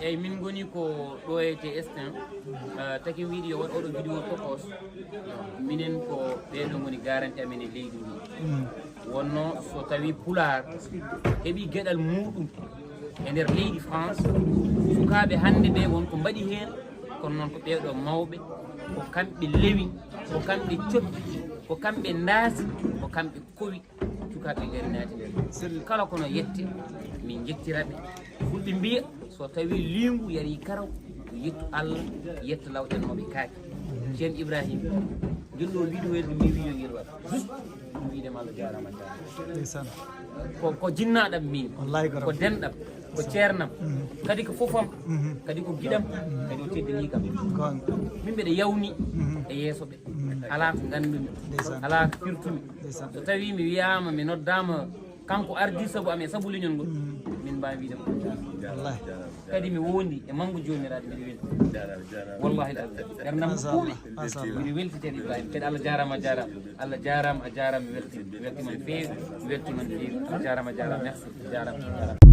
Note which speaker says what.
Speaker 1: eyyi min goni ko ɗo e TS1 taki wiiɗi yo waɗ oɗo vidéo tokos minen ko ɓeɗo goni garanti amen e leydi ndi wonno so tawi Pulaar heeɓi gueɗal muɗum e nder leydi France sukaɓe hande ɓe wonko mbaɗi hen kono noon ko ɓeɗo mawɓe ko kamɓe lewi ko kamɓe coppi ko kamɓe ndaasi ko kamɓe kowi sukaɓe gari naati nder kala kono yette min jettiraɓe fulɓe mbiya so tawi lingu yari karaw yettu Allah yetta lawƴannoɓe kaake ceerno Ibrahima jonɗo wiiɗo welɗo mi wiyo yirwa juste ɗum wiidema Allah jarama jarama ko jinnaɗam min ko denɗam ko ceernam kadi ko fofam kadi ko giɗam kadi o teddani kam min mbeɗa yawni e yeeso ɓe ala ko gandumi ala ko firtumi so tawi mi wiyama mi noddama kanko ardi saabu am e saabu leñol ngol min mbawi wiidema wallahi kadi mi wondi e manggo jomiraɗo mbiɗa welti wallahi ɓerdam kuuɓi mbiɗa weltiteɗo Ibrahima kadi Allah jarama a jarama Allah jarama a jarama mi weltima no feewi mi weltima no feewi Allah jarama a jarama merci jarama